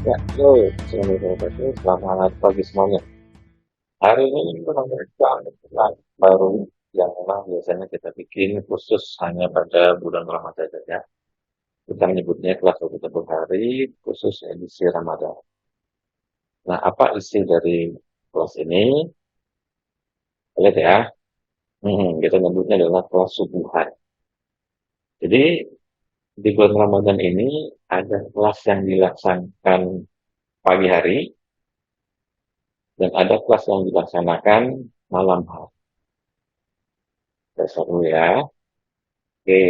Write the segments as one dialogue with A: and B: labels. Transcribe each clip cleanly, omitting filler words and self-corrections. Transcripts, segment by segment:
A: Ya, halo, Assalamualaikum warahmatullahi wabarakatuh. Selamat pagi semuanya. Hari ini kita baru yang memang biasanya kita bikin khusus hanya pada bulan Ramadan saja. Kita menyebutnya kelas 21 hari khusus edisi Ramadan. Nah, apa isi dari kelas ini? Lihat ya, kita nyebutnya adalah kelas subuhan. Jadi, di bulan Ramadan ini ada kelas yang dilaksanakan pagi hari dan ada kelas yang dilaksanakan malam hari. Dasar dulu ya. Oke.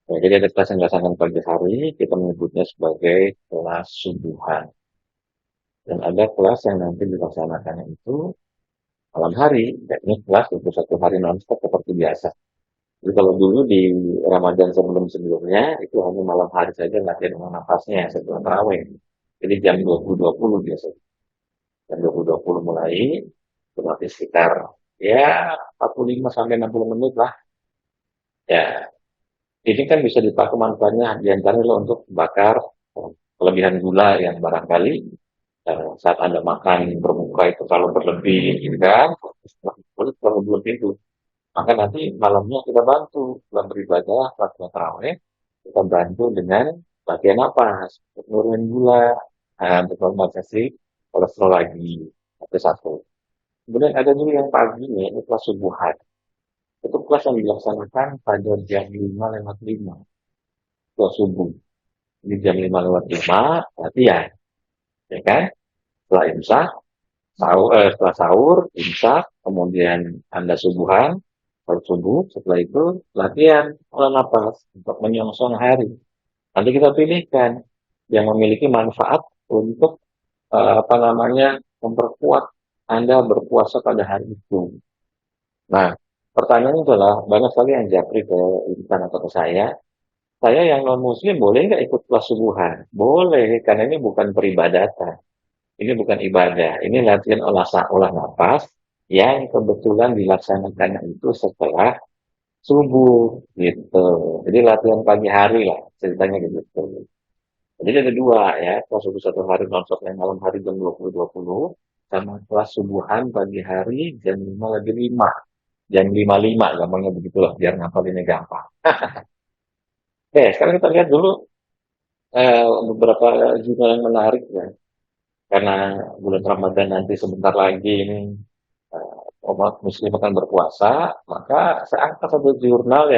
A: Ya, jadi ada kelas yang dilaksanakan pagi hari, kita menyebutnya sebagai kelas subuhan. Dan ada kelas yang nanti dilaksanakan itu malam hari, yakni kelas 21 hari non-stop seperti biasa. Jadi kalau dulu di Ramadan sebelum-sebelumnya, itu hanya malam hari saja latihan dengan nafasnya setelah tarawih. Jadi jam 20.20 biasanya. Jam 20.20 mulai, berarti sekitar ya 45 sampai 60 menit lah. Ya, ini kan bisa dipakai manfaatnya diantaranya untuk bakar kelebihan gula yang barangkali saat Anda makan berbuka itu kalau berlebih gitu kan, boleh terlalu berlebih itu. Maka nanti malamnya kita bantu dalam beribadah, latihan tarawih, kita bantu dengan latihan napas, untuk nurunin gula, untuk normalisasi kolesterol lagi, itu satu. Kemudian ada juga yang paginya, itu kelas subuhan. Itu kelas yang dilaksanakan pada jam 5:05, kelas subuh. Di jam 5:05, latihan, ya kan? Setelah imsak, setelah sahur, imsak, kemudian Anda subuhan, salat subuh, setelah itu latihan olah napas untuk menyongsong hari. Nanti kita pilihkan yang memiliki manfaat untuk apa namanya memperkuat Anda berpuasa pada hari itu. Nah, pertanyaannya adalah banyak sekali yang japri ke Intan atau ke saya yang non Muslim boleh nggak ikut kelas subuhan? Boleh, karena ini bukan peribadatan. Ini bukan ibadah, ini latihan olah nafas yang kebetulan dilaksanakan itu setelah subuh gitu. Jadi latihan pagi hari lah ceritanya gitu. Jadi ada dua ya, kelas subuh satu hari nonstop yang malam hari jam 20.20 sama kelas subuhan pagi hari jam 5:05. Jam 5:05 gampangnya begitulah biar ngapalinnya gampang. Oke, sekarang kita lihat dulu beberapa jurnal yang menarik ya. Karena bulan Ramadan nanti sebentar lagi ini umat muslim akan berpuasa, maka saya angkat satu jurnal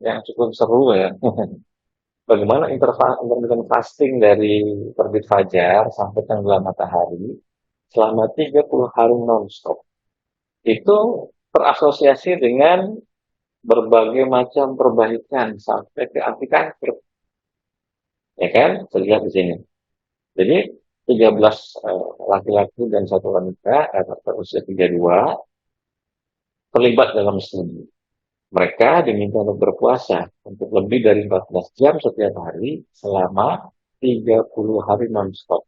A: yang cukup seru ya. Bagaimana intermittent fasting dari terbit fajar sampai tenggelam matahari selama 30 hari non-stop. Itu terasosiasi dengan berbagai macam perbaikan sampai ke anti kanker. Ya kan? Saya lihat di sini. Jadi 13 laki-laki dan satu wanita berusia 32 terlibat dalam studi. Mereka diminta untuk berpuasa untuk lebih dari 14 jam setiap hari selama 30 hari non-stop.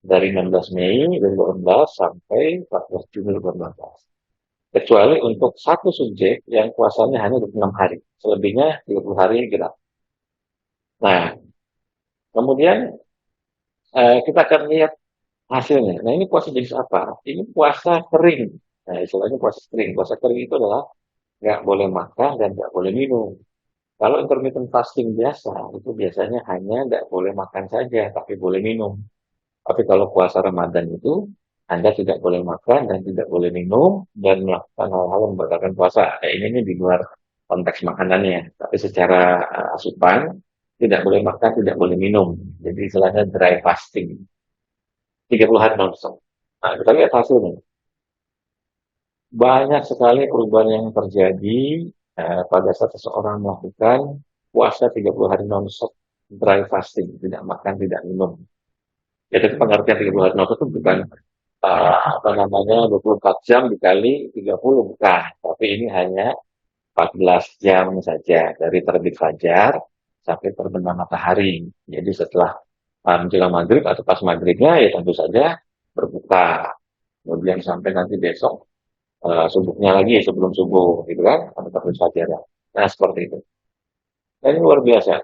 A: Dari 16 Mei 2018 sampai 14 Juni 2018. Kecuali untuk satu subjek yang puasanya hanya 26 hari. Selebihnya 30 hari genap. Nah, kemudian kita akan lihat hasilnya. Nah, ini puasa jenis apa? Ini puasa kering. Nah, istilahnya puasa kering. Puasa kering itu adalah nggak boleh makan dan nggak boleh minum. Kalau intermittent fasting biasa, itu biasanya hanya nggak boleh makan saja, tapi boleh minum. Tapi kalau puasa Ramadan itu, Anda tidak boleh makan dan tidak boleh minum dan melakukan hal-hal yang membatalkan puasa. Ini di luar konteks makanannya, tapi secara asupan tidak boleh makan, tidak boleh minum. Jadi istilahnya dry fasting. 30 hari non-stop. Nah, kita lihat hasilnya. Banyak sekali perubahan yang terjadi pada saat seseorang melakukan puasa 30 hari non-stop dry fasting, tidak makan, tidak minum. Jadi pengertian 30 hari non-stop itu bukan apa namanya 24 jam dikali 30 bukan, tapi ini hanya 14 jam saja dari terbit fajar sampai terbenam matahari. Jadi setelah menjelang maghrib atau pas maghribnya ya tentu saja berbuka. Kemudian sampai nanti besok subuhnya lagi sebelum subuh gitu kan, atau terbit fajar. Nah seperti itu. Nah, ini luar biasa.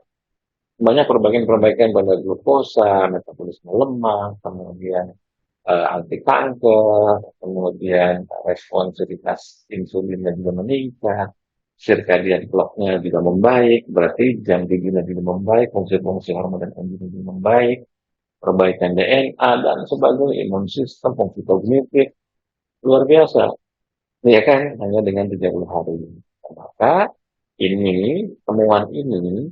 A: banyak perbaikan-perbaikan pada glukosa, metabolisme lemak, kemudian anti kanker, kemudian responsivitas insulinnya juga meningkat, circadian clock-nya juga membaik, berarti jam tidurnya juga membaik, fungsi-fungsi hormon dan enzim juga membaik, perbaikan DNA dan sebagainya, imun sistem, fungsi kognitif, luar biasa. Ya kan, hanya dengan 30 hari. Maka temuan ini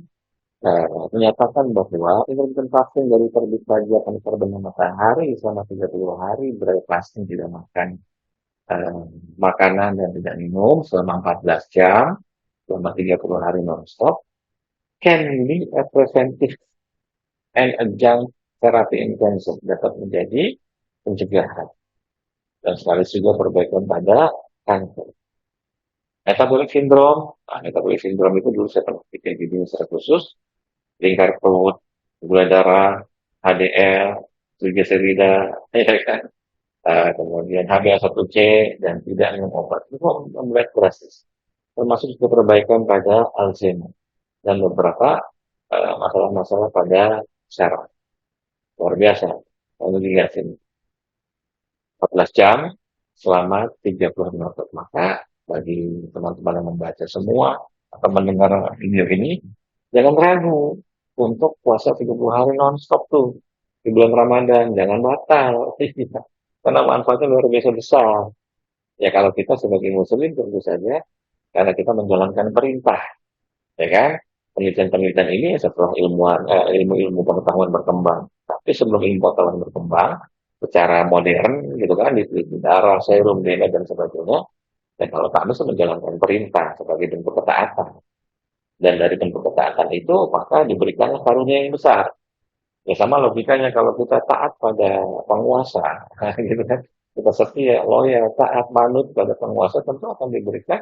A: menyatakan bahwa intermittent fasting dari terbit pagi akan terbenam matahari selama 30 hari, berarti fasting tidak makan eh, makanan dan tidak minum selama 14 jam, selama 30 hari non-stop, can be a preventive and adjunct therapy in cancer, dapat menjadi pencegahan dan sekaligus juga perbaikan pada kanker. Metabolic syndrome, metabolic syndrome itu dulu saya pernah bikin video secara khusus, lingkar perut, gula darah, HDL, trigliserida, ya kan? Kemudian HbA1c dan tidak minum obat. Itu membuat drastis. Termasuk juga perbaikan pada Alzheimer dan beberapa masalah-masalah pada saraf. Luar biasa. Lalu dilihat sini. 14 jam selama 30 menit. Maka bagi teman-teman yang membaca semua atau mendengar video ini, jangan ragu untuk puasa 30 hari non-stop tuh di bulan Ramadan. Jangan batal. Karena manfaatnya luar biasa besar. Ya kalau kita sebagai muslim tentu saja karena kita menjalankan perintah, ya kan? Penelitian-penelitian ini setelah ilmu-ilmu pengetahuan berkembang. Tapi sebelum ilmu pengetahuan berkembang secara modern gitu kan, di darah, serum, DNA dan sebagainya, dan kalau kami menjalankan perintah sebagai bentuk ketaatan. Dan dari bentuk ketaatan itu maka diberikannya karunia yang besar. Ya sama logikanya kalau kita taat pada penguasa, gitu kan. Kita setia, loyal, taat, manut pada penguasa tentu akan diberikan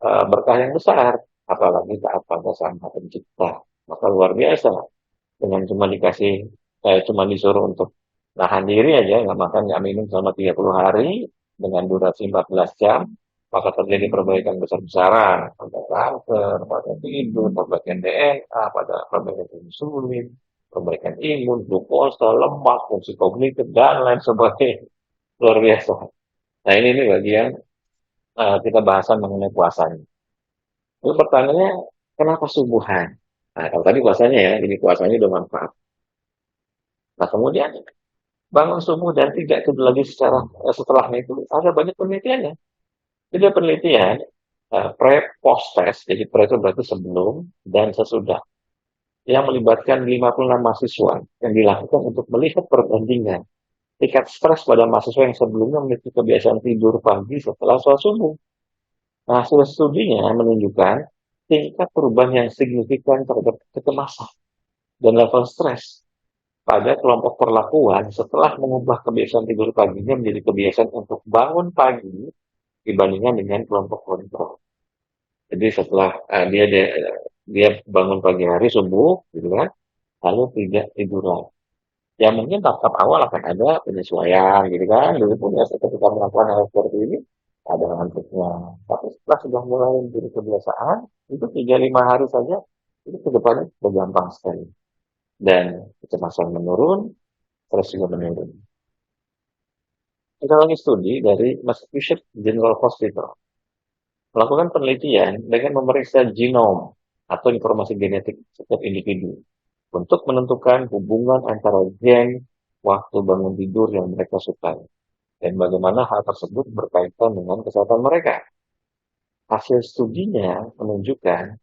A: berkah yang besar. Apalagi taat pada sang pencipta. Maka luar biasa. Dengan cuma disuruh untuk nahan diri aja, nggak makan, nggak minum selama 30 hari, dengan durasi 14 jam, maka terjadi perbaikan besar-besaran pada kanker, pada tidur, perbaikan DNA, pada perbaikan insulin, perbaikan imun, glukosa, lemak, fungsi kognitif, dan lain sebagainya. Luar biasa. Nah ini bagian kita bahasan mengenai puasanya. Lalu pertanyaannya, kenapa subuhan? Nah, kalau tadi puasanya ya, ini puasanya udah manfaat. Nah, kemudian bangun subuh dan tidak tidur lagi setelahnya itu ada banyak penelitiannya. Jadi ada penelitian pre post test, jadi pre itu berarti sebelum dan sesudah, yang melibatkan 56 mahasiswa yang dilakukan untuk melihat perbandingan tingkat stres pada mahasiswa yang sebelumnya memiliki kebiasaan tidur pagi setelah sholat subuh. Nah, hasil studinya menunjukkan tingkat perubahan yang signifikan terhadap kecemasan dan level stres pada kelompok perlakuan setelah mengubah kebiasaan tidur paginya menjadi kebiasaan untuk bangun pagi dibandingkan dengan kelompok kontrol. Jadi setelah dia bangun pagi hari subuh, gitu kan, lalu tidak tidur lagi. Ya mungkin tahap awal akan ada penyesuaian, gitu kan. Dulu pun ya ketika melakukan hal seperti ini ada ngantuknya. Tapi setelah sudah mulai menjadi kebiasaan, itu 3-5 hari saja, itu ke depannya sudah gampang sekali. Dan kecemasan menurun, stres juga menurun. Kita lagi studi dari Massachusetts General Hospital melakukan penelitian dengan memeriksa genom atau informasi genetik setiap individu untuk menentukan hubungan antara gen, waktu bangun tidur yang mereka sukai, dan bagaimana hal tersebut berkaitan dengan kesehatan mereka. Hasil studinya menunjukkan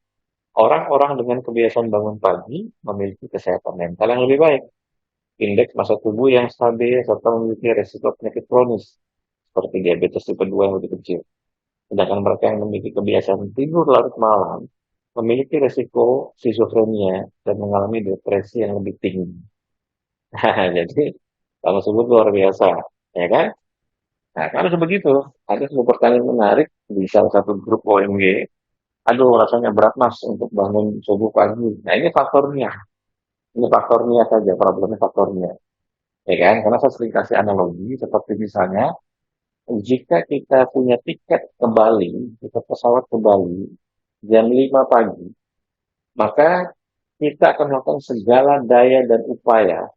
A: orang-orang dengan kebiasaan bangun pagi memiliki kesehatan mental yang lebih baik, indeks massa tubuh yang stabil, serta memiliki resiko penyakit kronis seperti diabetes tipe 2 yang lebih kecil. Sedangkan mereka yang memiliki kebiasaan tidur larut malam memiliki resiko skizofrenia dan mengalami depresi yang lebih tinggi. Jadi kalau sebut luar biasa, ya kan? Nah, kalau sebegitu, ada sebuah pertanyaan menarik di salah satu grup OMG. Aduh, rasanya berat mas untuk bangun subuh pagi. Nah, ini faktornya. Ini faktornya saja, problemnya faktornya. Ya kan? Karena saya sering kasih analogi, seperti misalnya, jika kita punya tiket ke Bali, tiket pesawat ke Bali, jam 5 pagi, maka kita akan melakukan segala daya dan upaya,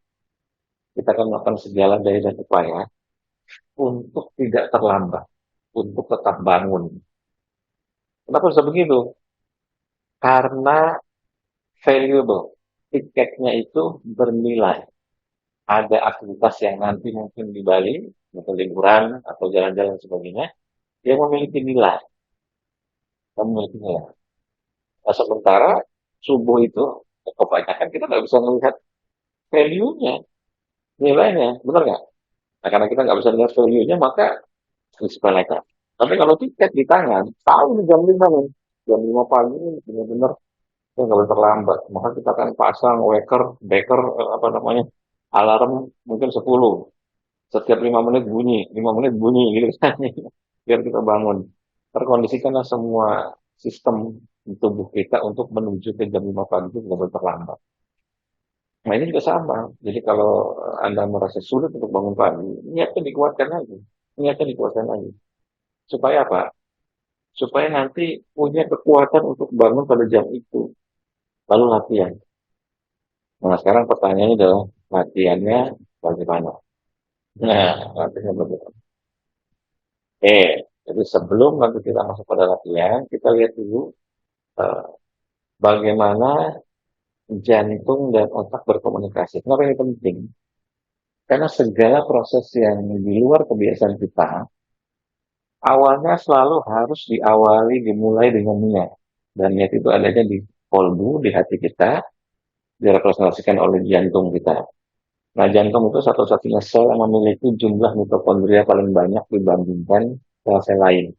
A: kita akan melakukan segala daya dan upaya untuk tidak terlambat, untuk tetap bangun. Kenapa bisa begitu? Karena valuable, tiketnya itu bernilai. Ada aktivitas yang nanti mungkin di Bali, mungkin liburan atau jalan-jalan sebagainya, yang memiliki nilai, memiliki nilai. Nah, sementara subuh itu, kebanyakan kita nggak bisa melihat value-nya, nilainya, benar nggak? Nah, karena kita nggak bisa lihat value-nya, maka disepelekan. Tapi kalau tiket di tangan, tahu nih jam 5 nih, jam 5 pagi ini benar-benar ya nggak boleh terlambat. Maka kita akan pasang beker, apa namanya, alarm mungkin 10. Setiap 5 menit bunyi, 5 menit bunyi gitu kan. Biar kita bangun. Terkondisikanlah semua sistem di tubuh kita untuk menuju ke jam 5 pagi itu nggak boleh terlambat. Nah ini juga sama. Jadi kalau Anda merasa sulit untuk bangun pagi, niatnya dikuatkan lagi. Niatnya dikuatkan lagi. Supaya apa? Supaya nanti punya kekuatan untuk bangun pada jam itu. Lalu latihan. Nah sekarang pertanyaannya adalah latihannya bagaimana? Nah, latihannya bagaimana? Jadi sebelum nanti kita masuk pada latihan, kita lihat dulu eh, bagaimana jantung dan otak berkomunikasi. Kenapa ini penting? Karena segala proses yang di luar kebiasaan kita, awalnya selalu harus dimulai dengan niat. Dan niat itu adanya di kolbu, di hati kita, direpresentasikan oleh jantung kita. Nah, jantung itu satu-satunya sel yang memiliki jumlah mitokondria paling banyak dibandingkan sel-sel lain.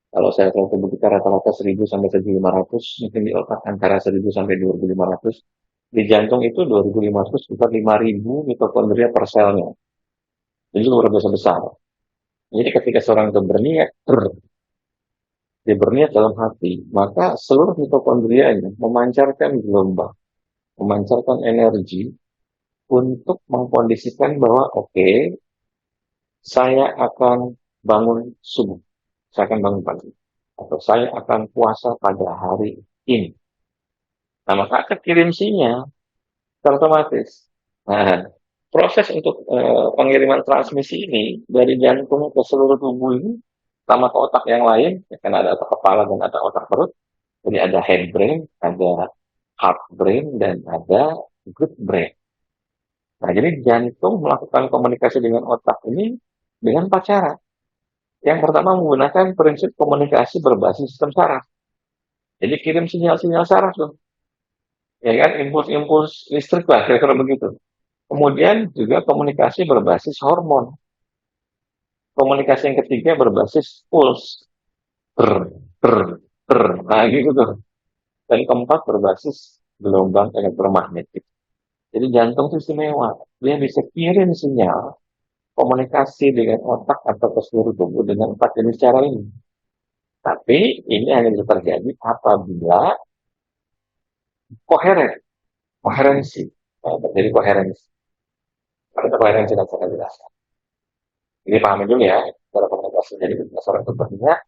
A: Kalau sel-sel tubuh kita rata-rata 1000 sampai 1500, mungkin di otak antara 1000 sampai 2500. Di jantung itu 2500 sekitar 5000 mitokondria per selnya. Jadi luar biasa besar. Jadi ketika seorang itu berniat, dia berniat dalam hati, maka seluruh mitokondrianya memancarkan gelombang, memancarkan energi untuk mengkondisikan bahwa oke, saya akan bangun subuh, saya akan bangun pagi, atau saya akan puasa pada hari ini. Nah, maka akan kirim sinyal otomatis. Nah, proses untuk pengiriman transmisi ini dari jantung ke seluruh tubuh ini, sama ke otak yang lain, ya kan ada otak kepala dan ada otak perut. Jadi ada head brain, ada heart brain, dan ada good brain. Nah, jadi jantung melakukan komunikasi dengan otak ini dengan empat cara. Yang pertama menggunakan prinsip komunikasi berbasis sistem saraf. Jadi kirim sinyal-sinyal saraf tuh. Ya kan, impuls-impuls listrik lah, kira-kira begitu. Kemudian juga komunikasi berbasis hormon. Komunikasi yang ketiga berbasis pulse. Ber, ber, ber. Nah, gitu tuh. Dan keempat berbasis gelombang elektromagnetik. Jadi jantung itu istimewa. Dia bisa kirim sinyal komunikasi dengan otak atau ke seluruh tubuh dengan empat jenis cara ini. Tapi ini hanya bisa terjadi apabila koheren, koherensi. Nah, terjadi koherensi. Ada koherensi dan saya jelaskan. Ini pahami dulu ya, cara komunikasi. Jadi ketika seorang itu berniat,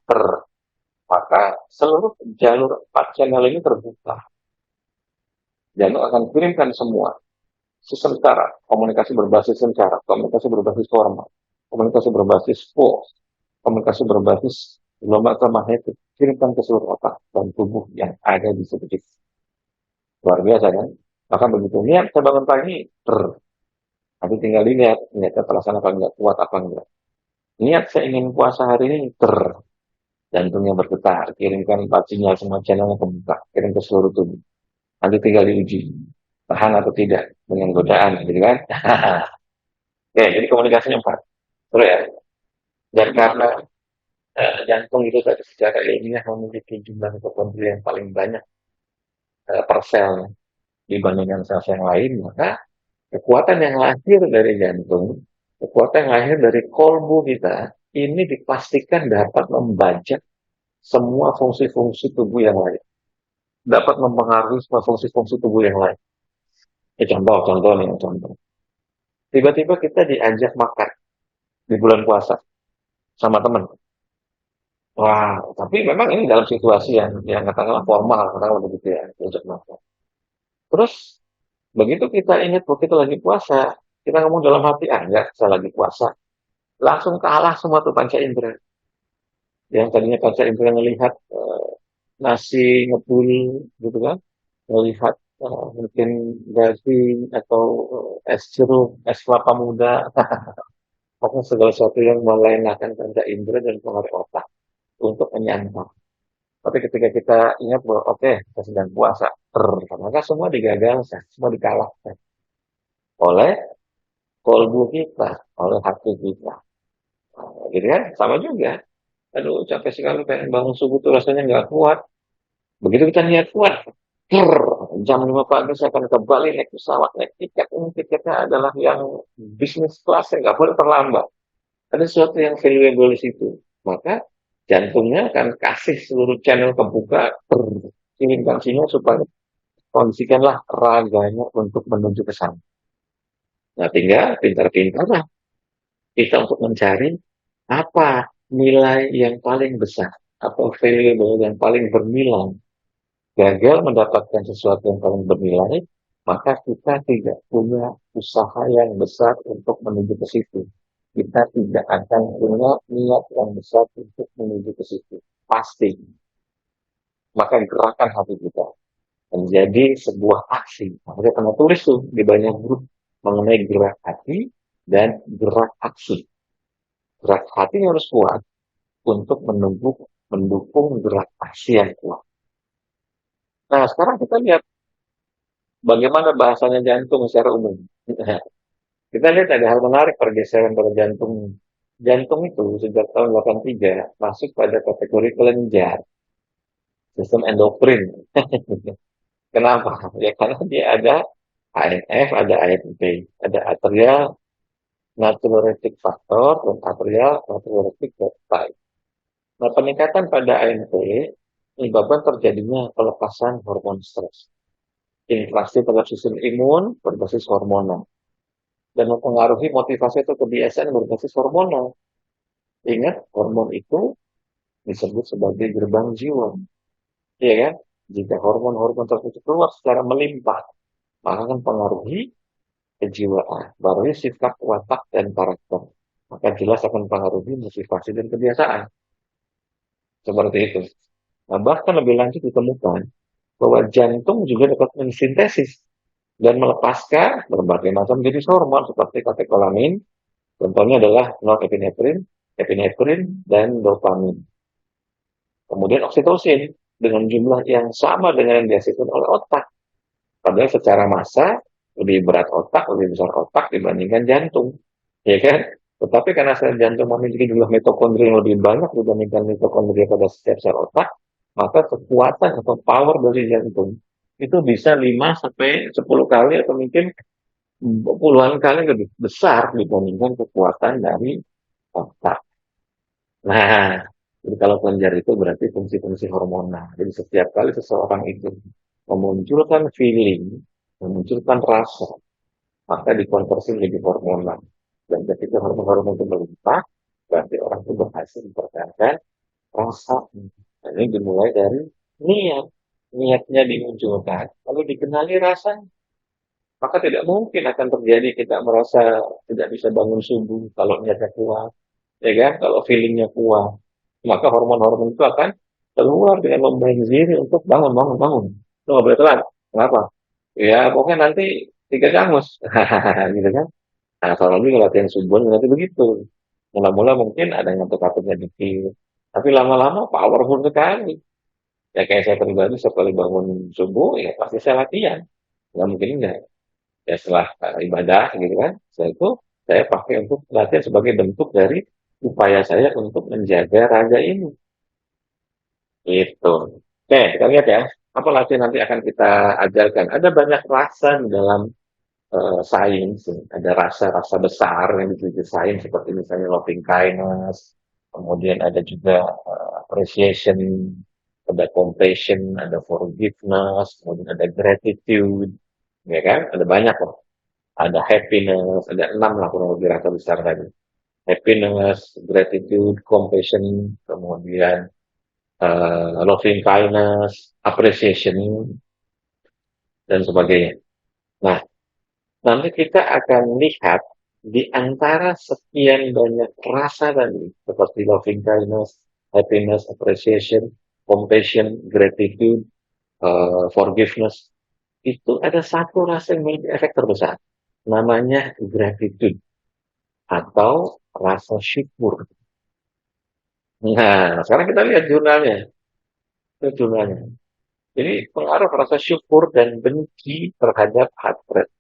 A: maka seluruh jalur 4 channel ini terbuka. Jantung akan kirimkan semua sistem cara, komunikasi berbasis sistem cara, komunikasi berbasis hormon, komunikasi berbasis pulse, komunikasi berbasis gelombang elektromagnetik, kirimkan ke seluruh otak dan tubuh yang ada di sekitar. Luar biasa kan? Maka begitu niat saya bangun pagi, nanti tinggal dilihat niatnya terlaksana apa enggak, kuat apa enggak. Niat saya ingin puasa hari ini, jantungnya bergetar, kirimkan 4 sinyal semua channelnya kebuka, kirim ke seluruh tubuh. Nanti tinggal diuji, tahan atau tidak dengan godaan, gitu kan? Ya, jadi komunikasinya 4. Terus ya, dan karena jantung itu tadi secara ilmiah memiliki jumlah mitokondria yang paling banyak per sel dibandingkan sel-sel yang lain, maka kekuatan yang lahir dari jantung, kekuatan yang lahir dari kolbu kita, ini dipastikan dapat membajak semua fungsi-fungsi tubuh yang lain. Dapat mempengaruhi semua fungsi-fungsi tubuh yang lain. Contoh nih, contoh. Tiba-tiba kita diajak makan di bulan puasa sama teman. Wah, tapi memang ini dalam situasi yang katakanlah formal, katakanlah begitu ya, diajak makan. Terus begitu kita ingat bahwa kita lagi puasa, kita ngomong dalam hati, ah enggak, saya lagi puasa. Langsung kalah semua tuh panca indera. Yang tadinya panca indera ngelihat nasi ngebul gitu kan, melihat mungkin daging atau es jeruk, es kelapa muda, pokoknya segala sesuatu yang melenakan panca indera dan pengaruh otak untuk menyantap. Tapi ketika kita ingat bahwa oke, kita sedang puasa, maka semua digagalkan, semua dikalahkan oleh kolbu kita, oleh hati kita. Gitu kan? Sama juga. Aduh, capek sekali pengen bangun subuh tuh rasanya nggak kuat. Begitu kita niat kuat, jam 5 pagi saya akan ke Bali naik pesawat, naik tiket. Ini tiketnya adalah yang bisnis kelas, yang nggak boleh terlambat. Ada sesuatu yang valuable di situ. Maka jantungnya akan kasih seluruh channel kebuka, kirimkan sinyal supaya kondisikanlah raganya untuk menuju ke sana. Nah, tinggal pintar-pintarlah kita untuk mencari apa nilai yang paling besar atau valuable yang paling bernilai. Gagal mendapatkan sesuatu yang paling bernilai, maka kita tidak punya usaha yang besar untuk menuju ke situ. Kita tidak akan punya niat yang besar untuk menuju ke situ. Pasti. Maka gerakan hati kita menjadi sebuah aksi. Makanya pernah tulis tuh di banyak grup mengenai gerak hati dan gerak aksi. Gerak hati harus kuat untuk mendukung gerak aksi yang kuat. Nah, sekarang kita lihat bagaimana bahasanya jantung secara umum. Kita lihat ada hal menarik pergeseran pada jantung. Jantung itu sejak tahun 83 masuk pada kategori kelenjar, sistem endokrin. Kenapa? Ya karena dia ada ANF, ada ANP, ada atrial natriuretic factor dan atrial natriuretic peptide. Nah, peningkatan pada ANP menyebabkan terjadinya pelepasan hormon stres, inflasi pada sistem imun berbasis hormonal, dan mempengaruhi motivasi atau kebiasaan berbasis hormonal. Ingat, hormon itu disebut sebagai gerbang jiwa. Iya kan? Jika hormon-hormon tersebut keluar secara melimpah, maka akan pengaruhi kejiwaan, baru sifat watak dan karakter. Maka jelas akan pengaruhi motivasi dan kebiasaan. Seperti itu. Nah, bahkan lebih lanjut ditemukan bahwa jantung juga dapat mensintesis dan melepaskan berbagai macam jenis hormon seperti katekolamin, contohnya adalah norepinefrin, epinefrin, dan dopamin. Kemudian oksitosin dengan jumlah yang sama dengan yang dihasilkan oleh otak. Padahal secara massa lebih berat otak, lebih besar otak dibandingkan jantung. Ya kan? Tetapi karena sel jantung memiliki jumlah mitokondria yang lebih banyak dibandingkan mitokondria pada setiap sel otak, maka kekuatan atau power dari jantung itu bisa 5 sampai 10 kali atau mungkin puluhan kali lebih besar dibandingkan kekuatan dari otak. Nah, jadi kalau kelenjar itu berarti fungsi-fungsi hormonal. Jadi setiap kali seseorang itu memunculkan feeling, memunculkan rasa, maka dikonversi menjadi hormonal. Dan ketika hormon-hormon itu melimpah, berarti orang itu berhasil mempertahankan rasa. Nah, ini dimulai dari niat. Niatnya dimunculkan, lalu dikenali rasanya. Maka tidak mungkin akan terjadi kita merasa tidak bisa bangun subuh kalau niatnya kuat. Ya kan? Kalau feelingnya kuat. Maka hormon-hormon itu akan keluar dengan membenziri untuk bangun, bangun, bangun. Itu nggak boleh telat. Kenapa? Ya, pokoknya nanti 3 kamus. Gitu kan? Nah, kalau lagi latihan subuh nanti begitu. Mula-mula mungkin ada yang ngantuk-ngantuknya dikit. Tapi lama-lama powerful sekali. Ya kayak saya pribadi sekali bangun subuh, ya pasti saya latihan. Nggak mungkin enggak. Ya setelah ibadah gitu kan, saya pakai untuk latihan sebagai bentuk dari upaya saya untuk menjaga raga ini. Itu. Oke, kita lihat ya. Apa latihan nanti akan kita ajarkan? Ada banyak rasa di dalam sains. Ada rasa-rasa besar yang diteliti sains seperti misalnya loving kindness. Kemudian ada juga appreciation, ada compassion, ada forgiveness, kemudian ada gratitude, ya kan? Ada banyak loh. Ada happiness, ada 6 lah kurang lebih rasa besar tadi. Happiness, gratitude, compassion, kemudian loving kindness, appreciation, dan sebagainya. Nah, nanti kita akan lihat di antara sekian banyak rasa tadi, seperti loving kindness, happiness, appreciation, compassion, gratitude, forgiveness, itu ada satu rasa yang memiliki efek terbesar. Namanya gratitude atau rasa syukur. Nah, sekarang kita lihat jurnalnya. Itu jurnalnya. Jadi pengaruh rasa syukur dan benci terhadap heart rate.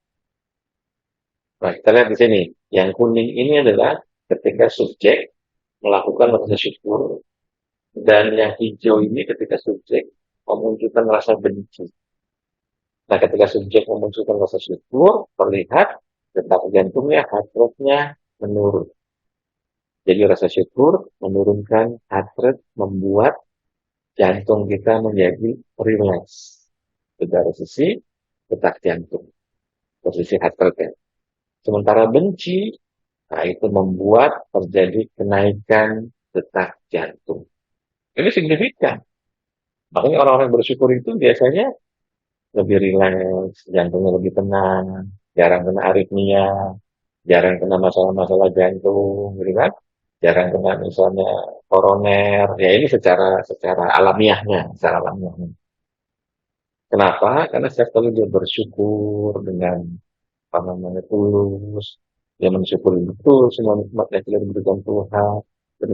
A: Nah, kita lihat di sini. Yang kuning ini adalah ketika subjek melakukan rasa syukur, dan yang hijau ini ketika subjek memunculkan rasa benci. Nah, ketika subjek memunculkan rasa syukur, terlihat detak jantungnya, heart rate-nya menurun. Jadi rasa syukur menurunkan heart rate, membuat jantung kita menjadi relax. Dari sisi detak jantung, posisi heart rate. Sementara benci, nah itu membuat terjadi kenaikan detak jantung. Ini signifikan. Makanya orang-orang yang bersyukur itu biasanya lebih rileks, jantungnya lebih tenang, jarang kena aritmia, jarang kena masalah-masalah jantung, gitu kan? Jarang kena misalnya koroner. Ya ini secara alamiahnya, secara alamiahnya. Kenapa? Karena setiap kali dia bersyukur dengan apa namanya tulus, dia mensyukuri betul semua nikmat yang telah diberikan Tuhan, dan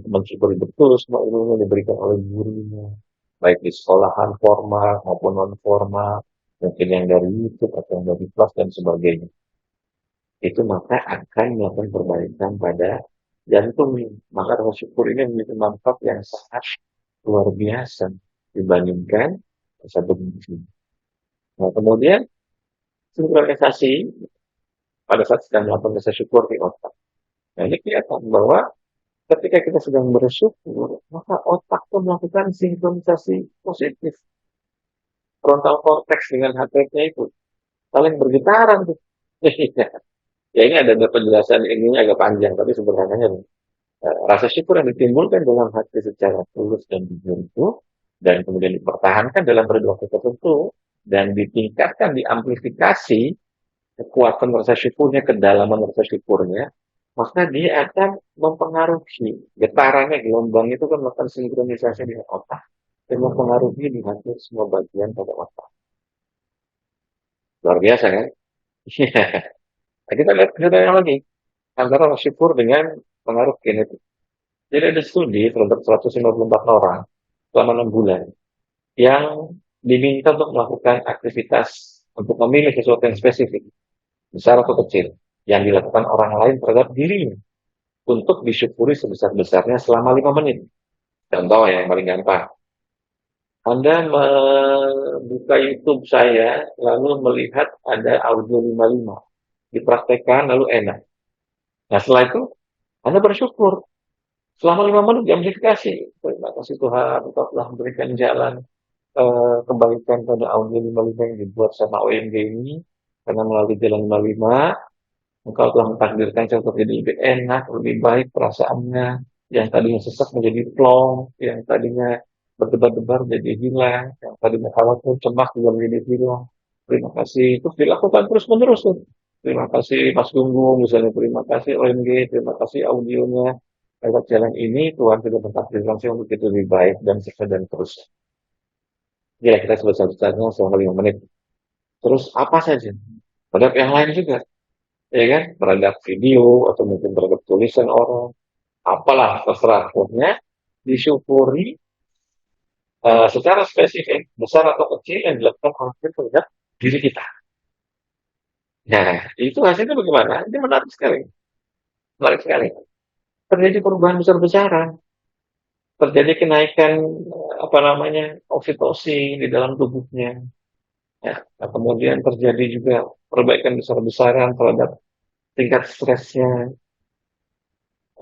A: mensyukuri betul semua ilmu yang diberikan oleh gurunya, baik di sekolahan formal maupun non formal, mungkin yang dari YouTube atau yang dari kelas dan sebagainya. Itu maka akan melakukan perbaikan pada jantung. Maka rasa syukur ini memiliki manfaat yang sangat luar biasa dibandingkan rasa benci. Nah, kemudian sinkronisasi pada saat sedang melakukan rasa syukur di otak. Nah, ini kelihatan bahwa ketika kita sedang bersyukur, maka otak pun melakukan sinkronisasi positif. Frontal cortex dengan hati-nya itu saling bergetaran tuh. Ya ini ada penjelasan ini agak panjang, tapi sederhananya rasa syukur yang ditimbulkan dalam hati secara tulus dan jujur itu, dan kemudian dipertahankan dalam periode waktu tertentu, dan ditingkatkan, diamplifikasi kekuatan rasa syukurnya, kedalaman rasa syukurnya, maka dia akan mempengaruhi getarannya, gelombang itu kan melakukan sinkronisasi dengan otak dan mempengaruhi di hampir semua bagian pada otak. Luar biasa kan? Nah, kita lihat ceritanya lagi antara rasa syukur dengan pengaruh genetik. Jadi ada studi terhadap 154 orang selama 6 bulan yang diminta untuk melakukan aktivitas untuk memilih sesuatu yang spesifik, besar atau kecil, yang dilakukan orang lain terhadap dirinya untuk disyukuri sebesar-besarnya selama 5 menit. Contoh yang paling gampang. Anda membuka YouTube saya, lalu melihat ada audio 55. Dipraktekkan, lalu enak. Nah, setelah itu, Anda bersyukur. Selama 5 menit diamplifikasi. Terima kasih Tuhan, Engkau telah memberikan jalan kebaikan pada audio 55 yang dibuat sama OMG ini. Karena melalui jalan 55, Engkau telah mentakdirkan saya untuk jadi lebih enak, lebih baik perasaannya. Yang tadinya sesak menjadi plong, yang tadinya berdebar-debar jadi hilang, yang tadinya khawatir, cemas juga menjadi hilang. Terima kasih. Terus dilakukan terus-menerus. Terima kasih Mas Gunggung, misalnya terima kasih OMG, terima kasih audionya. Lewat jalan ini Tuhan sudah mentakdirkan saya untuk itu lebih baik dan sesuai dan terus. Ya kita sebesar-besarnya selama 5 menit. Terus apa saja? Terhadap yang lain juga, ya kan? Terhadap video atau mungkin terhadap tulisan orang, apalah terserah. Pokoknya disyukuri secara spesifik, besar atau kecil yang dilakukan oleh terhadap diri kita. Nah, itu hasilnya bagaimana? Ini menarik sekali. Menarik sekali. Terjadi perubahan besar-besaran. Terjadi kenaikan apa namanya oksitosin di dalam tubuhnya. Ya, nah, kemudian terjadi juga perbaikan besar-besaran terhadap tingkat stresnya.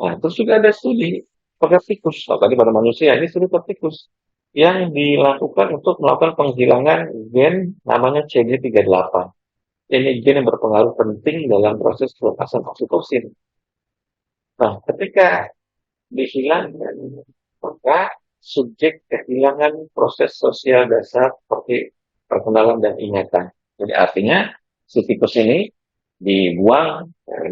A: Nah, terus juga ada studi pada tikus. Oh, tadi pada manusia, ini studi pada tikus yang dilakukan untuk melakukan penghilangan gen namanya CG38. Ini gen yang berpengaruh penting dalam proses pelepasan oksitosin. Nah, ketika dihilangkan, maka subjek kehilangan proses sosial dasar seperti perkenalan dan ingatan. Jadi artinya si tikus ini dibuang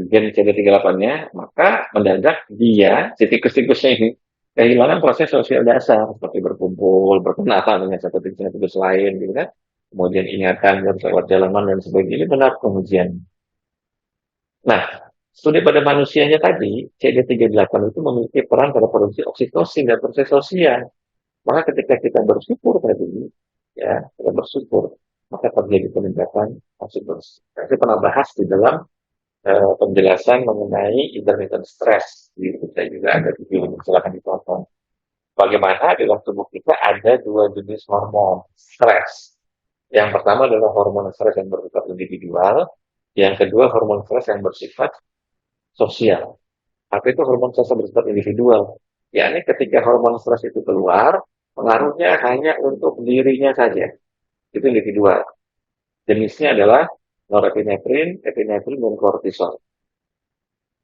A: gen CD38-nya, maka mendadak dia, si tikus-tikusnya ini, kehilangan proses sosial dasar, seperti berkumpul, berkenalan dengan satu tikus lain, gitu kan. Kemudian ingatan, harus lewat jalanan, dan sebagainya. Ini benar pengujian. Nah, studi pada manusianya tadi, CD38 itu memiliki peran pada produksi oksitosin dan proses sosial. Maka ketika kita bersyukur tadi, ya, kita bersyukur, maka terjadi peningkatan oksitosin. Saya pernah bahas di dalam penjelasan mengenai intermittent stress. Di kita juga ada video, silakan ditonton. Bagaimana dalam tubuh kita ada dua jenis hormon stres. Yang pertama adalah hormon stres yang bersifat individual, yang kedua hormon stres yang bersifat sosial. Apa itu hormon stres yang bersifat individual? Yakni ketika hormon stres itu keluar, pengaruhnya hanya untuk dirinya saja. Itu individual. Jenisnya adalah norepinefrin, epinefrin, dan kortisol.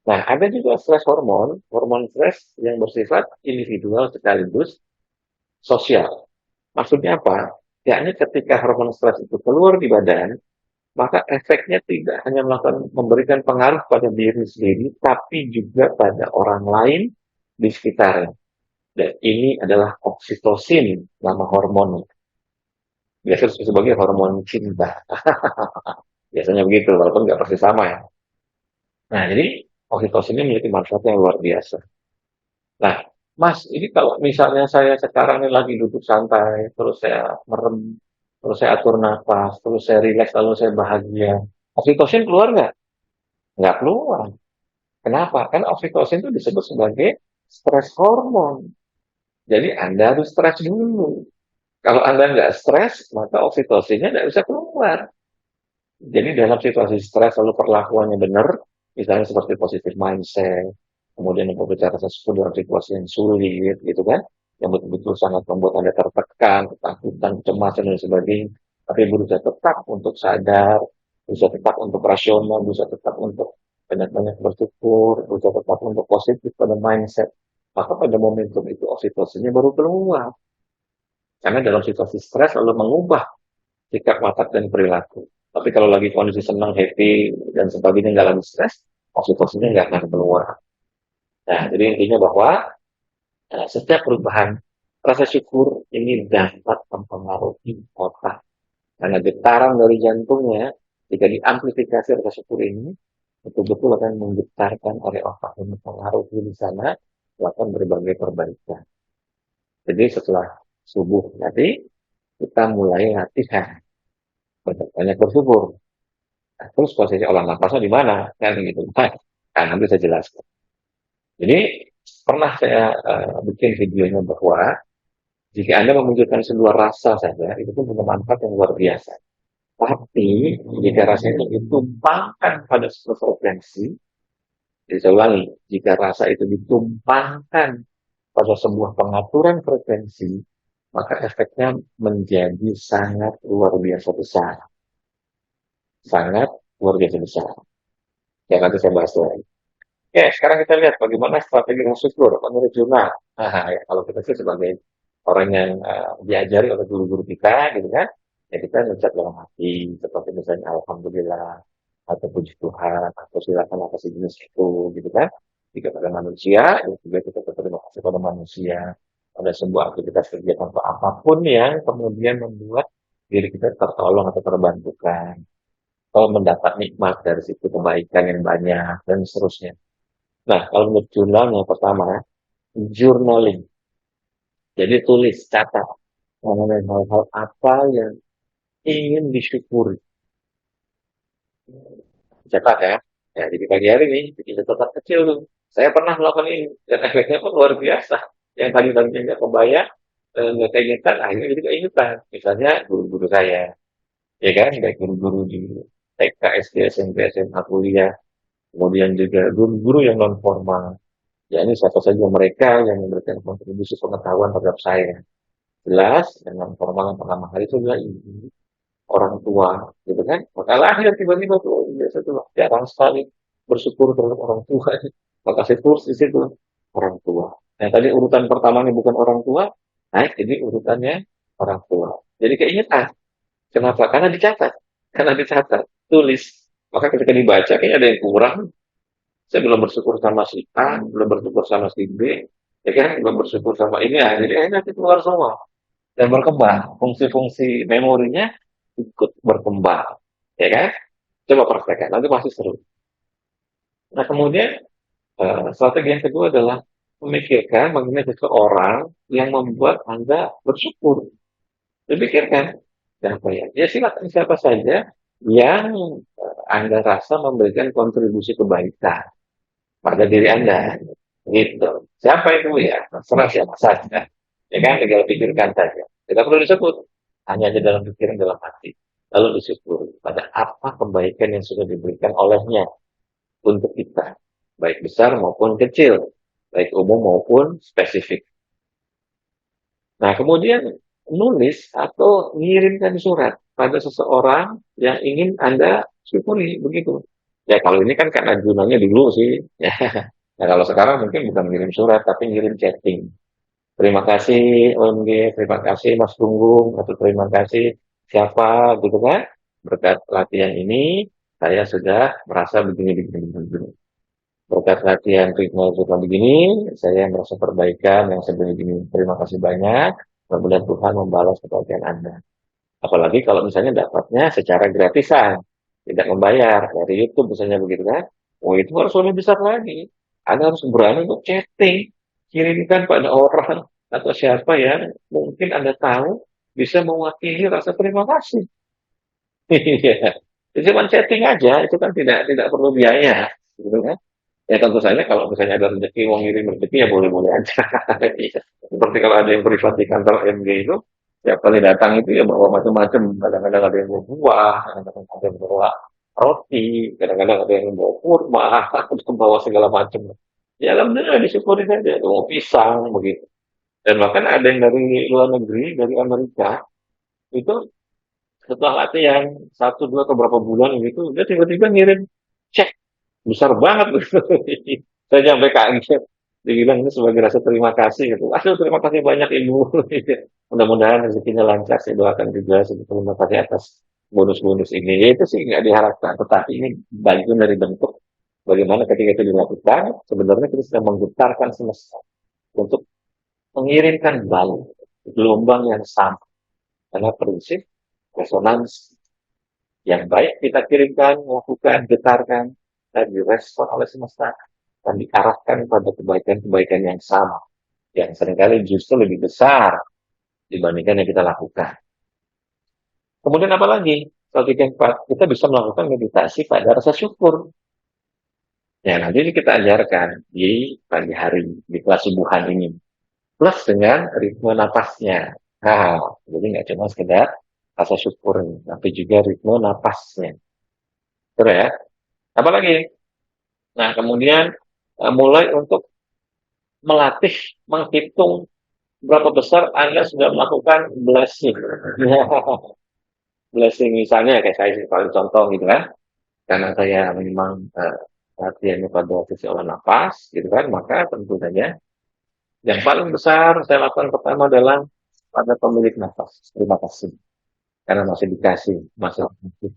A: Nah, ada juga stres hormon, hormon stres yang bersifat individual sekaligus sosial. Maksudnya apa? Yakni ketika hormon stres itu keluar di badan, maka efeknya tidak hanya melakukan memberikan pengaruh pada diri sendiri, tapi juga pada orang lain di sekitarnya. Dan ini adalah oksitosin, nama hormonnya. Biasa disebut sebagai hormon cinta. Biasanya begitu, walaupun nggak pasti sama ya. Nah, jadi oksitosin ini memiliki manfaat yang luar biasa. Nah, Mas, ini kalau misalnya saya sekarang ini lagi duduk santai, terus saya merem, terus saya atur nafas, terus saya rileks, lalu saya bahagia. Oksitosin keluar nggak? Nggak keluar. Kenapa? Kan oksitosin itu disebut sebagai stres hormon. Jadi Anda harus stres dulu. Kalau Anda nggak stres, maka oksitosinnya nggak bisa keluar. Jadi dalam situasi stres, lalu perlakuannya benar, misalnya seperti positif mindset, kemudian berbicara sesuatu dalam situasi yang sulit, gitu kan, yang betul-betul sangat membuat Anda tertekan, ketakutan, kecemasan, dan sebagainya, tapi berusaha tetap untuk sadar, berusaha tetap untuk rasional, berusaha tetap untuk banyak-banyak bersyukur, berusaha tetap untuk positif pada mindset, maka pada momentum itu oksitosinnya baru keluar. Karena dalam situasi stres lalu mengubah sikap watak dan perilaku. Tapi kalau lagi kondisi senang, happy, dan sebagainya nggak lagi stres, oksitosinnya nggak akan keluar. Nah, jadi intinya bahwa setiap perubahan rasa syukur ini dapat mempengaruhi otak. Karena getaran dari jantungnya, jika diamplifikasi rasa syukur ini, betul-betul akan menggetarkan oleh otak dan mempengaruhi di sana, melakukan berbagai perbaikan. Jadi setelah subuh nanti, kita mulai latihan. Banyak bersyukur. Nah, terus posisi olah nafasnya di mana? Kan gitu. Nah, nanti saya jelaskan. Jadi pernah saya bikin videonya bahwa jika Anda memunculkan sebuah rasa saja, itu pun punya manfaat yang luar biasa. Tapi jika rasa itu ditumpangkan pada sebuah frekuensi, jadi saya ulangi, jika rasa itu ditumpangkan pada sebuah pengaturan frekuensi, maka efeknya menjadi sangat luar biasa besar. Sangat luar biasa besar. Ya nanti saya bahas lagi. Oke, sekarang kita lihat bagaimana strategi bersyukur menurut jurnal. Nah, ya, kalau kita sih sebagai orang yang diajari oleh guru-guru kita, gitu kan, ya kita mengucap dalam hati, seperti misalnya Alhamdulillah, atau puji Tuhan, atau silakan apa sih jenis itu, gitu kan. Jika pada manusia, ya juga kita berterima kasih pada manusia. Ada sebuah aktivitas kegiatan atau apapun yang kemudian membuat diri kita tertolong atau terbantukan. Atau mendapat nikmat dari situ kebaikan yang banyak, dan seterusnya. Nah, kalau menurut jurnal yang pertama, journaling. Jadi tulis, catat mengenai hal-hal apa yang ingin disyukuri. Catat ya. Ya, jadi pagi hari ini bikin catatan kecil tuh. Saya pernah melakukan ini dan efeknya pun luar biasa. Yang tadi nggak kebayang, nggak keingetan, akhirnya jadi keingetan. Misalnya guru-guru saya, ya kan, baik guru-guru di TK, SD, SMP, SMA, kuliah, kemudian juga guru-guru yang non formal. Ya ini siapa saja mereka yang memberikan kontribusi pengetahuan terhadap saya. Jelas, dengan formal yang pertama kali itu adalah ibu, orang tua, gitu kan. Maka lahir tiba-tiba tuh, biasa tuh jarang sekali bersyukur terhadap orang tua. Maka saya tulis di situ, orang tua. Yang tadi urutan pertamanya bukan orang tua, naik jadi urutannya orang tua. Jadi keingetan. Kenapa? Karena dicatat. karena dicatat, tulis. Maka ketika dibaca, kayaknya ada yang kurang. Saya belum bersyukur sama si A, belum bersyukur sama si B, ya kan, belum bersyukur sama ini, ya. Jadi nanti keluar semua dan berkembang. Fungsi-fungsi memorinya ikut berkembang, ya kan? Coba praktekkan, nanti pasti seru. Nah, kemudian strategi yang kedua adalah memikirkan bagaimana seseorang yang membuat Anda bersyukur. Dipikirkan, siapa ya? Ya silakan siapa saja yang Anda rasa memberikan kontribusi kebaikan pada diri Anda. Gitu. Siapa itu ya? Terserah siapa saja. Ya kan, tinggal pikirkan saja. Tidak perlu disebut. Hanya aja dalam pikiran, dalam hati. Lalu disyukuri pada apa kebaikan yang sudah diberikan olehnya untuk kita. Baik besar maupun kecil. Baik umum maupun spesifik. Nah, kemudian nulis atau ngirimkan surat pada seseorang yang ingin Anda syukuri, begitu. Ya, kalau ini kan karena gunanya dulu sih. Ya. Nah, kalau sekarang mungkin bukan ngirim surat, tapi ngirim chatting. Terima kasih OMG, terima kasih Mas Tunggung, atau terima kasih siapa, gitu kan. Berkat latihan ini, saya sudah merasa begini, begini, begini. Berkat latihan ritme suka begini, saya merasa perbaikan yang sebegini. Terima kasih banyak. Mudah-mudahan Tuhan membalas kebaikan Anda. Apalagi kalau misalnya dapatnya secara gratisan, tidak membayar dari YouTube misalnya begitu kan. Oh, itu harus lebih besar lagi. Anda harus berani untuk chatting, kirimkan pada orang atau siapa yang mungkin Anda tahu bisa mewakili rasa terima kasih. Iya. Cuma chatting aja, itu kan tidak perlu biaya, gitu kan. Ya tentu saja kalau misalnya ada rezeki, uang ngirim rezeki ya boleh-boleh aja. Iya. Seperti kalau ada yang privat di kantor MG itu, tiap kali datang itu ya bawa macam-macam. Kadang-kadang ada yang bawa buah, kadang-kadang ada yang bawa roti, kadang-kadang ada yang bawa kurma, atau bawa segala macam. Ya alhamdulillah disyukuri saja, bawa pisang begitu. Dan bahkan ada yang dari luar negeri, dari Amerika, itu setelah latihan satu dua atau berapa bulan gitu, dia tiba-tiba ngirim cek besar banget gitu. Saya sampai kaget. Dibilang ini sebagai rasa terima kasih gitu. Aduh, terima kasih banyak Ibu. Mudah-mudahan rezekinya lancar. Saya doakan juga. Terima kasih atas bonus-bonus ini. Ya, itu sih nggak diharapkan. Tetapi ini bagian dari bentuk bagaimana ketika itu dilakukan, sebenarnya kita sedang menggetarkan semesta untuk mengirimkan balik gelombang yang sama. Karena prinsip resonansi yang baik kita kirimkan, lakukan, getarkan, dan direspon oleh semesta dan diarahkan pada kebaikan-kebaikan yang sama, yang seringkali justru lebih besar dibandingkan yang kita lakukan. Kemudian apa lagi? Strategi yang keempat, kita bisa melakukan meditasi pada rasa syukur. Ya, nanti ini kita ajarkan di pagi hari, di kelas subuhan ini. Plus dengan ritme napasnya. Nah, jadi nggak cuma sekedar rasa syukur, tapi juga ritme napasnya. Terus ya, apa lagi? Nah, kemudian mulai untuk melatih, menghitung berapa besar Anda sudah melakukan blessing. Blessing misalnya kayak saya paling contoh gitu kan. Karena saya memang latihannya pada sisi olah nafas gitu kan, maka tentu saja yang paling besar saya lakukan pertama adalah pada pemilik nafas. Terima kasih. Karena masih dikasih, masih dikasih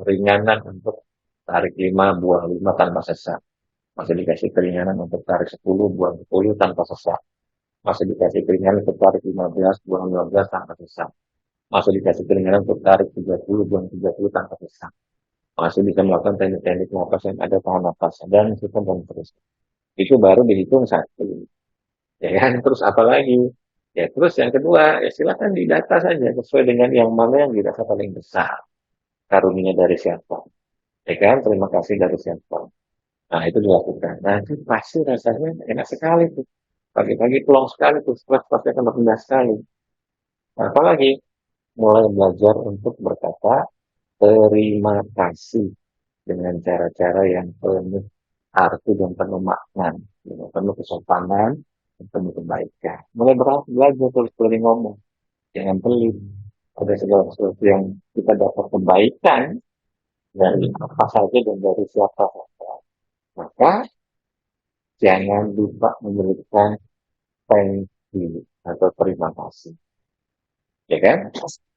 A: keringanan untuk tarik 5, buang 5 tanpa sesak. Masih dikasih keringanan untuk tarik 10, buang 10 tanpa sesak. Masih dikasih keringanan untuk tarik 15, buang 15 tanpa sesak. Masih dikasih keringanan untuk tarik 30, buang 30 tanpa sesak. Masih bisa melakukan teknik-teknik nafas yang ada tahan nafas dan sistem dan terus. Itu baru dihitung satu. Ya kan? Terus apa lagi? Ya terus yang kedua, ya silakan didata saja sesuai dengan yang mana yang dirasa paling besar. Karunia dari siapa. Ya kan? Terima kasih dari siapa. Nah, itu dilakukan. Nah, itu pasti rasanya enak sekali tuh. Pagi-pagi plong sekali tuh, stres pasti akan rendah sekali. Nah, apalagi mulai belajar untuk berkata terima kasih dengan cara-cara yang penuh arti dan penuh makna, penuh kesopanan, dan penuh kebaikan. Mulai belajar tulis dari ngomong, jangan pelit. Ada segala sesuatu yang kita dapat kebaikan dari apa saja dan dari siapa saja. Maka jangan lupa memberikan thank you atau terima kasih. ya kan?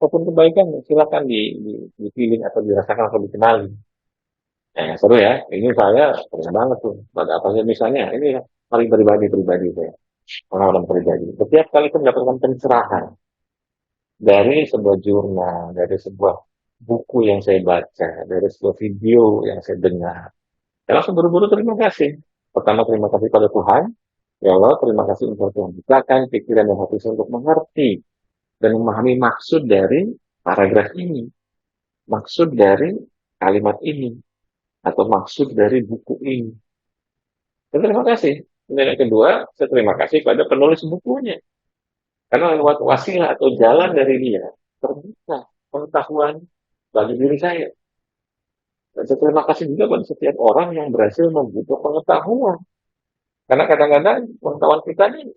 A: Apapun kebaikan, silakan dipilih atau dirasakan atau dikenali. Seru ya. Ini saya pernah banget tuh. Pada apa sih misalnya, ini ya, paling pribadi saya, pengalaman pribadi. Setiap kali saya mendapatkan pencerahan dari sebuah jurnal, dari sebuah buku yang saya baca, dari sebuah video yang saya dengar, saya langsung buru-buru terima kasih. Pertama, terima kasih pada Tuhan. Ya Allah, terima kasih untuk Tuhan bukakan pikiran dan hati saya untuk mengerti dan memahami maksud dari paragraf ini, maksud dari kalimat ini, atau maksud dari buku ini. Dan terima kasih. Dan yang kedua, saya terima kasih pada penulis bukunya. Karena lewat wasilah atau jalan dari dia, terbuka pengetahuan bagi diri saya. Dan saya terima kasih juga pada setiap orang yang berhasil membuka pengetahuan. Karena kadang-kadang pengetahuan kita ini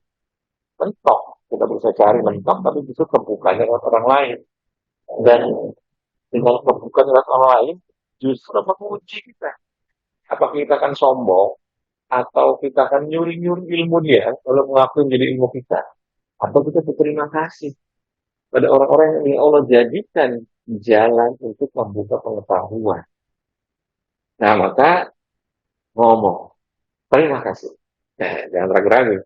A: mentok. Kita bisa cari mentok, tapi justru kebukanya lewat orang lain. Dan dengan kebukaan lewat orang lain, justru menguji kita. Apakah kita akan sombong, atau kita akan nyuri-nyuri ilmu dia, kalau mengakui menjadi ilmu kita. Atau kita berterima kasih pada orang-orang yang Allah jadikan jalan untuk membuka pengetahuan. Nah, maka ngomong, terima kasih. Jangan ragu-ragu.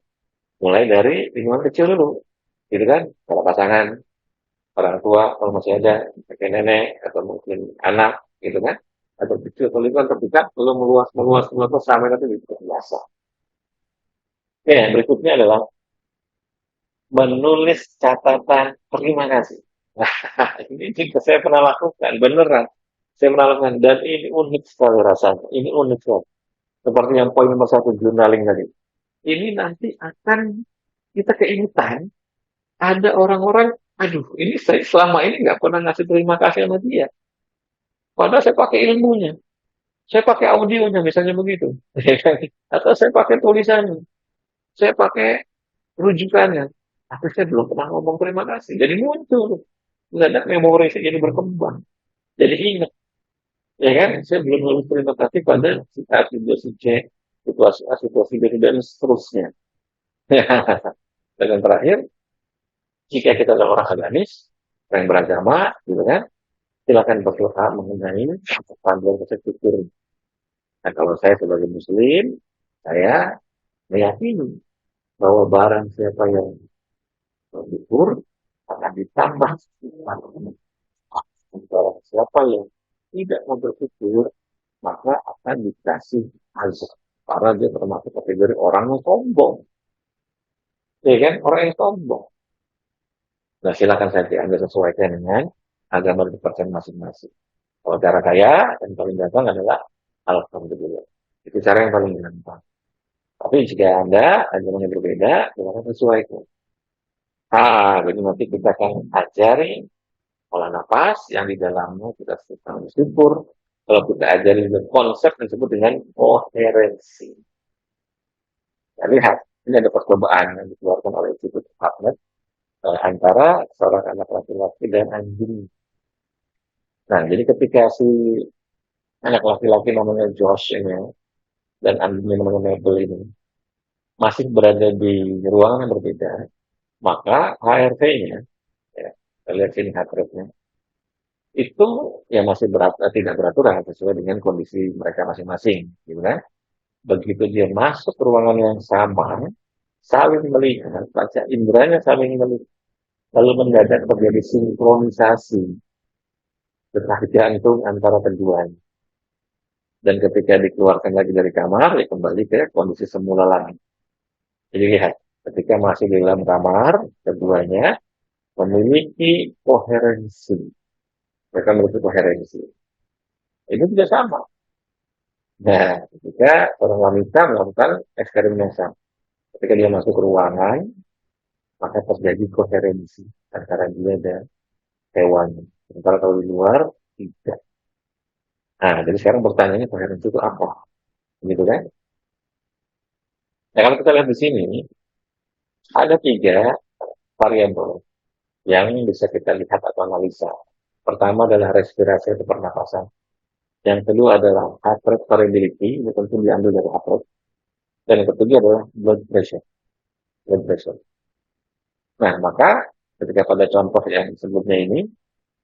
A: Mulai dari lingkungan kecil dulu. Gitu kan? Kalau pasangan, orang tua, kalau masih ada, kakek nenek, atau mungkin anak, gitu kan? Atau kecil, atau lingkungan terdekat, belum meluas, sampai nanti biasa. Oke, berikutnya adalah menulis catatan terima kasih. Nah, ini juga saya pernah lakukan, beneran. Saya pernah lakukan, dan ini unik sekali rasanya. Ini unik sekali. Seperti yang poin nomor satu, journaling tadi. Ini nanti akan kita keingetan, ada orang-orang, aduh, ini saya selama ini nggak pernah ngasih terima kasih sama dia. Padahal saya pakai ilmunya. Saya pakai audionya, misalnya begitu. Atau saya pakai tulisannya. Saya pakai rujukannya. Tapi saya belum pernah ngomong terima kasih. Jadi muncul. Nggak ada memori saya jadi berkembang. Jadi ingat. Ya kan? Saya belum nulis terima kasih pada situasi C, situasi B, dan seterusnya. Dan yang terakhir, jika kita adalah orang agamis, orang yang beragama, gitu kan, silakan berdoa mengenai panduan kesyukuran. Nah, kalau saya sebagai muslim, saya meyakini bahwa barang siapa yang bersyukur akan ditambah. Barang siapa yang tidak mau bersyukur, maka akan dikasih azab. Karena dia termasuk kategori orang yang sombong. Ya kan? Orang yang sombong. Nah, silakan saja Anda sesuaikan dengan agama dan kepercayaan masing-masing. Kalau cara saya, yang paling gampang adalah Alhamdulillah. Itu cara yang paling gampang. Tapi jika Anda agamanya berbeda, silakan sesuaikan. Jadi nanti kita akan ajari pola nafas yang di dalamnya kita sedang bersyukur. Kalau kita ajari dengan konsep yang disebut dengan koherensi. Nah, lihat, ini ada percobaan yang dikeluarkan oleh Institut Harvard antara seorang anak laki-laki dan anjing. Nah, jadi ketika si anak laki-laki namanya Josh ini dan anjingnya namanya Mabel ini masih berada di ruangan yang berbeda, maka HRV-nya, ya, kita lihat sini heart rate-nya, itu ya masih tidak beraturan sesuai dengan kondisi mereka masing-masing, gitu kan? Begitu dia masuk ke ruangan yang sama, saling melihat, baca inderanya saling melihat, lalu mendadak terjadi sinkronisasi detak jantung antara keduanya. Dan ketika dikeluarkan lagi dari kamar, ya kembali ke kondisi semula lagi. Jadi lihat, ketika masih di dalam kamar, keduanya memiliki koherensi. Mereka memiliki koherensi. Itu juga sama. Nah, ketika seorang wanita melakukan eksperimen yang sama. Ketika dia masuk ke ruangan, maka terjadi koherensi antara dia dan hewan. Sementara kalau di luar, tidak. Nah, jadi sekarang pertanyaannya koherensi itu apa? Gitu kan? Nah, kalau kita lihat di sini, ada 3 variabel yang bisa kita lihat atau analisa. Pertama adalah respirasi atau pernapasan. Yang kedua adalah heart rate variability, ini tentu diambil dari heart rate. Dan yang ketiga adalah blood pressure. Blood pressure. Nah, maka Ketika pada contoh yang sebelumnya ini,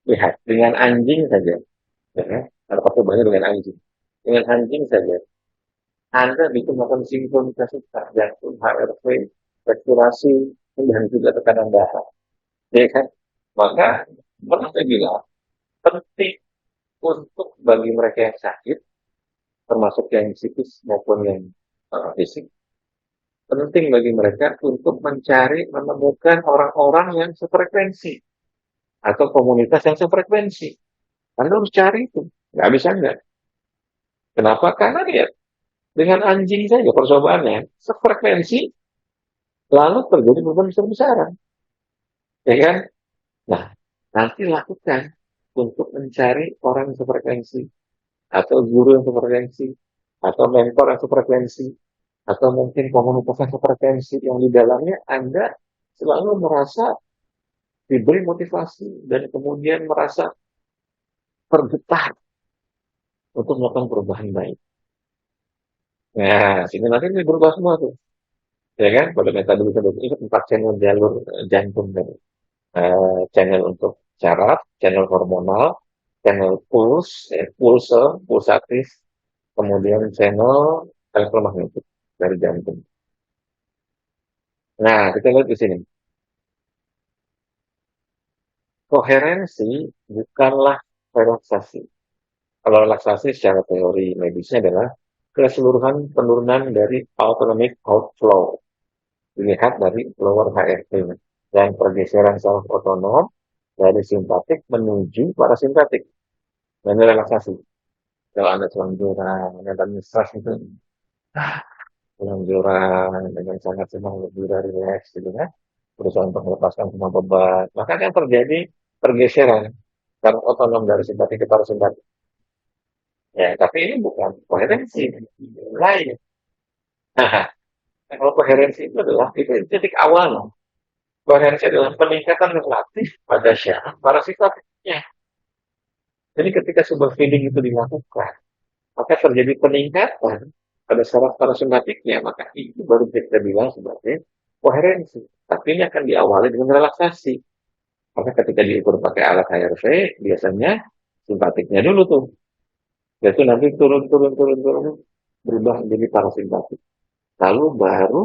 A: lihat dengan anjing saja, ya kan? Ada percobaan dengan anjing. Dengan anjing saja, Anda bisa melakukan sinkronisasi jantung, HRV, respirasi, dan juga tekanan darah, ya kan? Maka, pernah saya bilang, penting untuk bagi mereka yang sakit, termasuk yang psikis maupun yang fisik, penting bagi mereka untuk mencari, menemukan orang-orang yang sefrekuensi atau komunitas yang sefrekuensi. Anda harus cari itu. Nggak bisa enggak. Kenapa? Karena lihat, dengan anjing saja percobaannya, sefrekuensi, lalu terjadi beban besar-besaran. Ya kan? Nah, nanti lakukan untuk mencari orang yang sefrekuensi, atau guru yang sefrekuensi, atau mentor yang sefrekuensi, atau mungkin komunitas yang sefrekuensi yang di dalamnya Anda selalu merasa diberi motivasi dan kemudian merasa tergetah untuk melakukan perubahan baik. Nah, sini nanti ini berubah semua tuh. Ya kan? Pada metode itu 4 channel jalur jantung tadi. Channel untuk syaraf, channel hormonal, channel pulse, pulsatif, kemudian channel elektromagnetik dari jantung. Nah, kita lihat di sini. Koherensi bukanlah relaksasi. Kalau relaksasi secara teori medisnya adalah keseluruhan penurunan dari autonomic outflow. Dilihat dari lower HRT dan pergeseran saraf otonom dari simpatik menuju parasimpatik. Dan relaksasi. Kalau Anda selangjuran, Anda stres itu, selangjuran dengan sangat senang, lebih dari relax, gitu kan. Berusaha untuk melepaskan semua beban. Maka yang terjadi pergeseran saraf otonom dari simpatik ke parasimpatik. Ya, tapi ini bukan koherensi. Lain. Nah, kalau koherensi itu adalah, itu titik awal. Koherensi adalah peningkatan relatif pada syaraf parasimpatiknya. Jadi ketika sebuah feeding itu dilakukan, maka terjadi peningkatan pada saraf parasimpatiknya, maka itu baru kita bilang sebagai koherensi. Tapi ini akan diawali dengan relaksasi. Maka ketika diukur pakai alat HRV, biasanya simpatiknya dulu tuh. Yaitu nanti turun, berubah menjadi parasimpatik. Lalu baru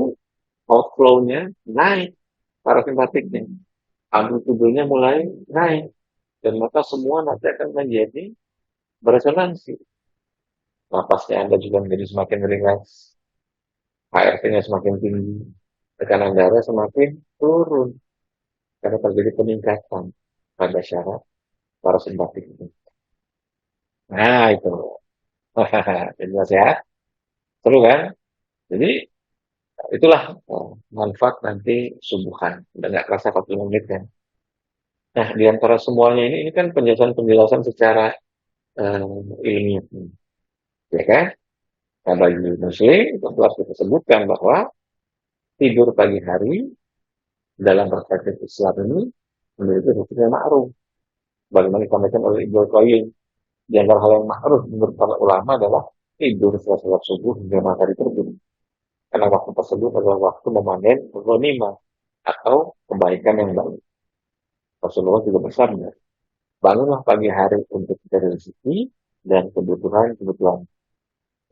A: outflow-nya naik, parasimpatiknya. Amplitudenya mulai naik. Dan maka semua nanti akan menjadi beresonansi. Napasnya Anda juga menjadi semakin rileks, HRV-nya semakin tinggi, tekanan darah semakin turun karena terjadi peningkatan pada syaraf parasimpatik itu. Nah itu, jelas ya, seru kan? Jadi itulah manfaat nanti subuhan. Udah nggak kerasa 40 menit kan? Nah di antara semuanya ini kan penjelasan-penjelasan secara ilmiah, ya kan? Nah bagi muslim tentu harus kita sebutkan bahwa tidur pagi hari dalam perspektif Islam ini memiliki hukumnya ma'ruf. Bagaimana disampaikan oleh Ibnu Qayyim, di antara hal yang ma'ruf menurut para ulama adalah tidur setelah sholat subuh hingga matahari terbit. Karena waktu tersebut adalah waktu memanen ghanimah atau kebaikan yang baik. Rasulullah juga bersabda, bangunlah pagi hari untuk mencari rezeki dan kebutuhan-kebutuhan.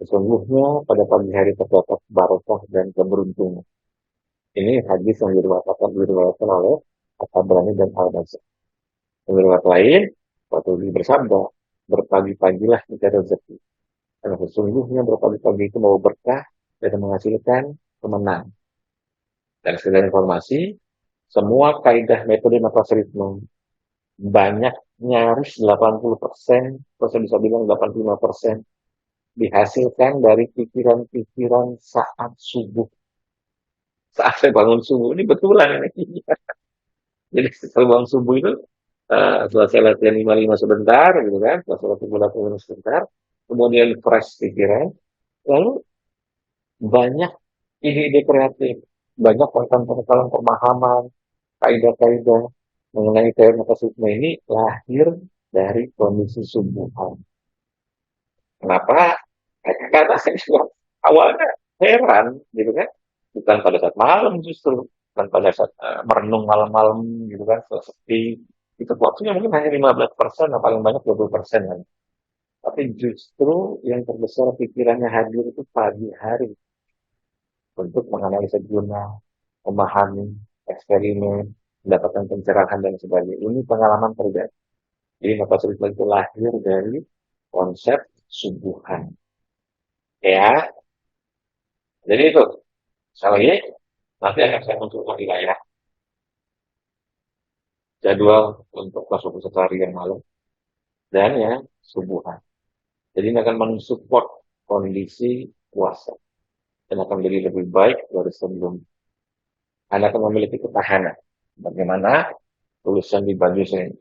A: Sesungguhnya pada pagi hari terdapat barokah dan keberuntungan. Ini hadis yang diriwayatkan oleh At-Tabrani dan Al-Bazzar. Menurut lain, waktu ini bersabda, berpagi-pagilah mencari rezeki. Karena sesungguhnya berpagi-pagi itu mau berkah dan menghasilkan kemenang. Dan sekedar informasi, semua kaidah metode nafas ritme banyak nyaris 80%, saya bisa bilang 85% dihasilkan dari pikiran-pikiran saat subuh. Saat saya bangun subuh, ini betulan ini. Jadi setelah bangun subuh itu, setelah saya latihan 55 sebentar, gitu kan, setelah sholat subuh latihan sebentar, kemudian fresh pikiran, lalu banyak ide-ide kreatif, banyak pengetahuan pemahaman, kaidah-kaidah mengenai teori metafisika ini lahir dari kondisi subuhan. Kenapa? Karena saya juga awalnya heran, gitu kan, bukan pada saat malam justru. Dan pada saat merenung malam-malam gitu kan, sepi, itu waktunya mungkin hanya 15%, atau paling banyak 20% kan. Tapi justru yang terbesar pikirannya hadir itu pagi hari untuk menganalisa jurnal, memahami, eksperimen, mendapatkan pencerahan dan sebagainya. Ini pengalaman pribadi. Jadi maka spiritual itu lahir dari konsep subuhan. Ya, jadi itu. Sekali lagi, nanti akan saya munculkan di layar jadwal untuk kelas 21 hari yang malam dan ya subuhan. Jadi ini akan mensupport kondisi puasa dan akan menjadi lebih baik dari sebelum. Anda akan memiliki ketahanan. Bagaimana tulisan di baju saya?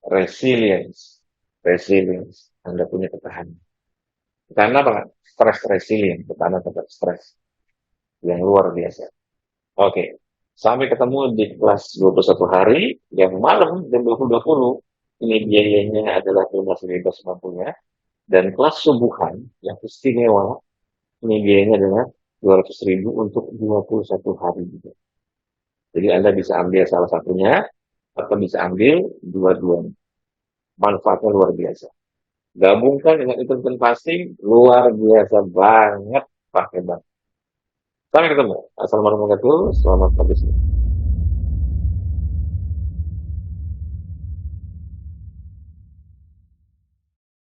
A: Resilience. Resilience. Anda punya ketahanan. Karena apa? Stress resilient. Ketahanan terhadap stres yang luar biasa. Oke. Sampai ketemu di kelas 21 hari yang malam jam 20.20. Ini biayanya adalah 15.990 ya. Dan kelas subuhan yang istimewa, ini biayanya adalah 200.000 untuk 21 hari juga. Jadi Anda bisa ambil salah satunya atau bisa ambil dua-duanya. Manfaatnya luar biasa. Gabungkan dengan intermittent fasting, luar biasa banget pakai banget. Sampai ketemu. Assalamualaikum warahmatullahi wabarakatuh. Selamat pagi.